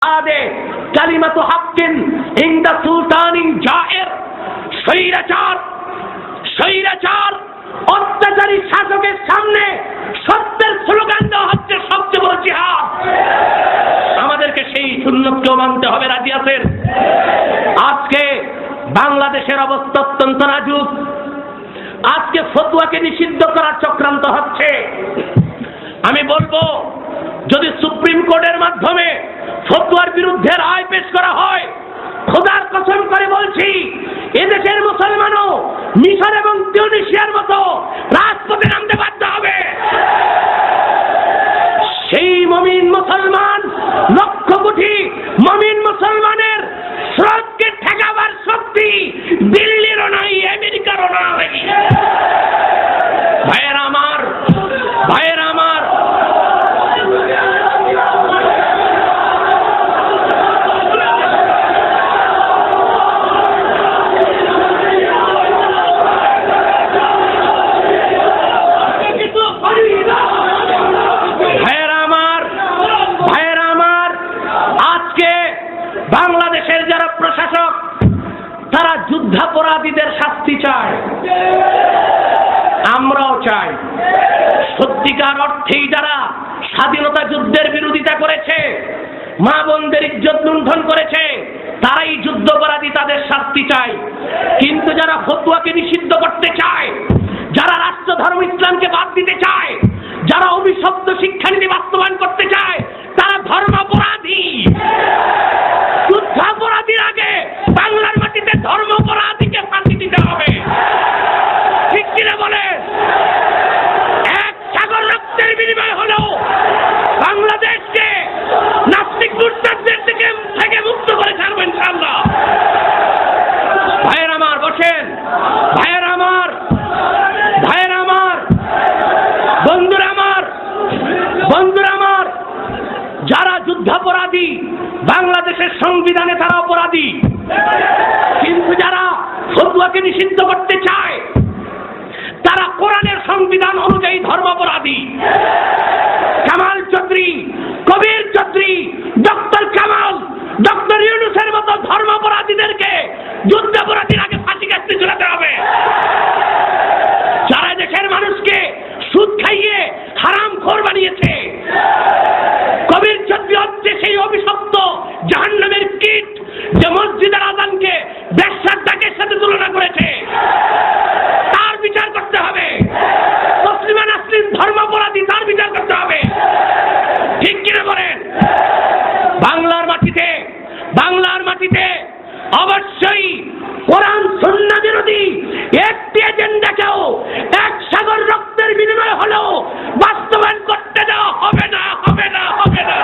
আদে কালিমাতু হাক্কিন ইনদা সুলতানিন জায়ের। স্বৈরাচার অত্যাচারী শাসকের সামনে সত্যের স্লোগান দেওয়া হচ্ছে সবচেয়ে বড় জিহাদ। আমাদেরকে সেই সুন্নতকেও মানতে হবে। রাজি আছেন? আজকে বাংলাদেশের অবস্থা অত্যন্ত নাজুক। আজকে ফতোয়াকে নিষিদ্ধ করার চক্রান্ত হচ্ছে। আমি বলবো, যদি সুপ্রিম কোর্টের মাধ্যমে ফতোয়ার বিরুদ্ধে রায় পেশ করা হয়, খোদার কসম করে বলছি, এদেশের মুসলমানও মিশর এবং তিউনিসিয়ার মতো রাজপথে নামতে বাধ্য হবে। সেই মুমিন মুসলমান, লক্ষ কোটি মুমিন মুসলমানের স্রোতকে ঠেকাবার শক্তি দিল্লিরও নাই, আমেরিকারও নাই। ভাইয়েরা আমার, ভাইয়েরা আমার, বাংলাদেশের যারা প্রশাসক, তারা যুদ্ধাপরাধীদের শাস্তি চায়, আমরাও চাই। সত্যিকার অর্থেই যারা স্বাধীনতা যুদ্ধের বিরোধিতা করেছে, মা বোনদের ইজ্জত লুণ্ঠন করেছে, তারাই যুদ্ধাপরাধী, তাদের শাস্তি চাই। কিন্তু যারা ফতোয়াকে নিষিদ্ধ করতে চায়, যারা রাষ্ট্র ধর্ম ইসলামকে বাদ দিতে চায়, যারা অভিশপ্ত শিক্ষানীতি বাস্তবায়ন করতে চায়, তারা ধর্মাপরাধী। যুদ্ধাপরাধীর আগে বাংলার মাটিতে ধর্মাপরাধীকে ফাঁসি দিতে হবে। ঠিক কিনা বলে? এক সাগর রক্তের বিনিময় হলেও বাংলাদেশকে নাস্তিক মুরতাদদের থেকে মুক্ত করে ছাড়বেন ইনশাআল্লাহ। ভাইয়ের আমার, বসেন। ভাইয়ের আমার, ভাইয়ের আমার, বন্ধুরা আমার, বন্ধুরা আমার, যারা যুদ্ধাপরাধী, বাংলাদেশের সংবিধানে তারা অপরাধী। কিন্তু যারা ফতোয়াকে নিষিদ্ধ করতে চায়, তারা কোরআনের সংবিধান অনুযায়ী ধর্মাপরাধী। কামাল চৌধুরী, কবির চৌধুরী, ডক্টর কামাল, ডক্টর ইউনূসের মতো ধর্মাপরাধীদেরকে যুদ্ধাপরাধীর আগে ফাঁসি কাটতে ঝুলাতে হবে। যারা দেশের মানুষকে সুদ খাইয়ে হারামখোর বানিয়েছে, কবির চৌধুরী হচ্ছে সেই অভিশপ্ত জাহান্নামের কীট, যে মসজিদের আযানকে বেশ্যার ডাকের সাথে তুলনা করেছে। তার বিচার করতে হবে। তসলিমা নাসরিন ধর্মাপরাধী, তার বিচার করতে হবে। ঠিক কিনা বলেন? বাংলার মাটিতে, বাংলার মাটিতে অবশ্যই কোরআন সুন্নাহ বিরোধী একটি এজেন্ডাকেও এক সাগর রক্তের বিনিময় হলেও বাস্তবায়ন করতে দেওয়া হবে না, হবে না, হবে না।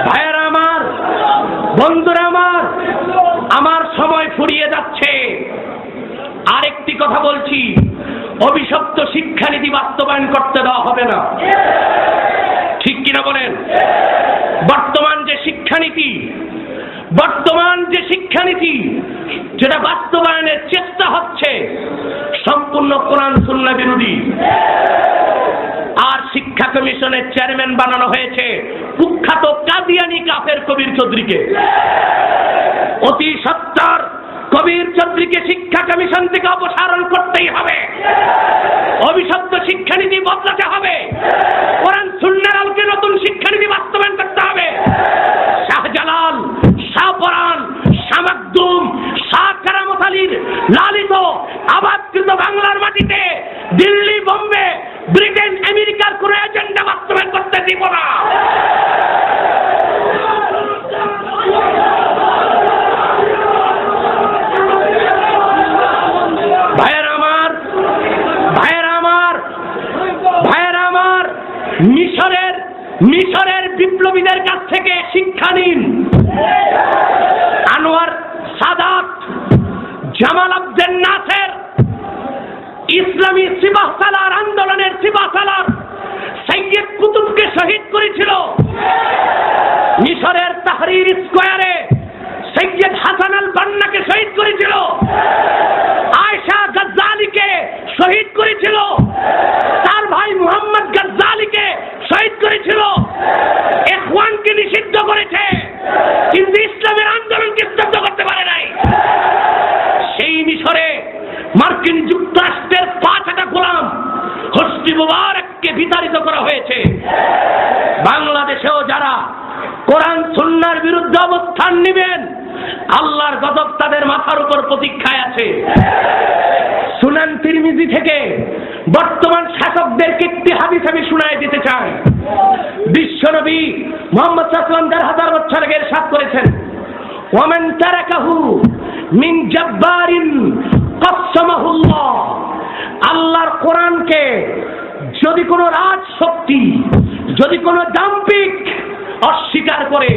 ভাইয়েরা আমার, বন্ধুরা আমার, আমার সময় ফুরিয়ে যাচ্ছে। আরেকটি কথা বলছি, অভিশপ্ত শিক্ষানীতি বাস্তবায়ন করতে দেওয়া হবে না। ঠিক কিনা বলেন? বর্তমান যে শিক্ষানীতি, বর্তমান যে শিক্ষানীতি যেটা বাস্তবায়নের চেষ্টা হচ্ছে, সম্পূর্ণ কোরআন সুন্নাহ বিরোধী। আর শিক্ষা কমিশনের চেয়ারম্যান বানানো হয়েছে কুখ্যাত কাদিয়ানি কাফের কবির চৌধুরীকে। অতি সত্বর কবির চৌধুরীকে শিক্ষা কমিশন থেকে অপসারণ করতেই হবে। অভিশপ্ত শিক্ষানীতি বদলাতে হবে। কোরআন সুন্নাহর আলোকে নতুন শিক্ষানীতি বাস্তবায়ন করতে হবে। শাহজালাল, শাহপরান, শাহ মাকদুম, শাহ কেরামত আলীর লালিত আবাদকৃত বাংলার মাটিতে দিল্লি, বোম্বে, ব্রিটেন, আমেরিকার কোন এজেন্ডা বাস্তবায়ন করতে দিব না। ভাইয়েরা আমার, ভাইয়েরা আমার, ভাইয়েরা আমার, মিশরের বিপ্লবীদের কাছ থেকে শিক্ষা নিন। Anwar Saadat, Jamal Abdel Nasser, ইসলামী সিপাহসালার আন্দোলনের সিপাহসালার সৈয়দ কুতুবকে শহীদ করেছিল। মিশরের তাহরির স্কয়ারে সৈয়দ হাসান আল বান্নাকে শহীদ এটার বিরুদ্ধে অবস্থান নেবেন, আল্লাহর গজব তাদের মাথার উপর প্রতীক্ষায় আছে। সুনান তিরমিজি থেকে বর্তমান শাসকদেরকে একটি হাদিস আমি শুনায় দিতে চাই। বিশ্বনবী মুহাম্মদ সাল্লাল্লাহু আলাইহি ওয়াসাল্লাম 1000 বছর আগে ইরশাদ করেছেন, ওয়ামান তারাকাহু মিন জাব্বারিন কাসসামাহুল্লাহ, আল্লাহর কোরআনকে যদি কোনো রাজশক্তি, যদি কোনো দাম্ভিক অস্বীকার করে,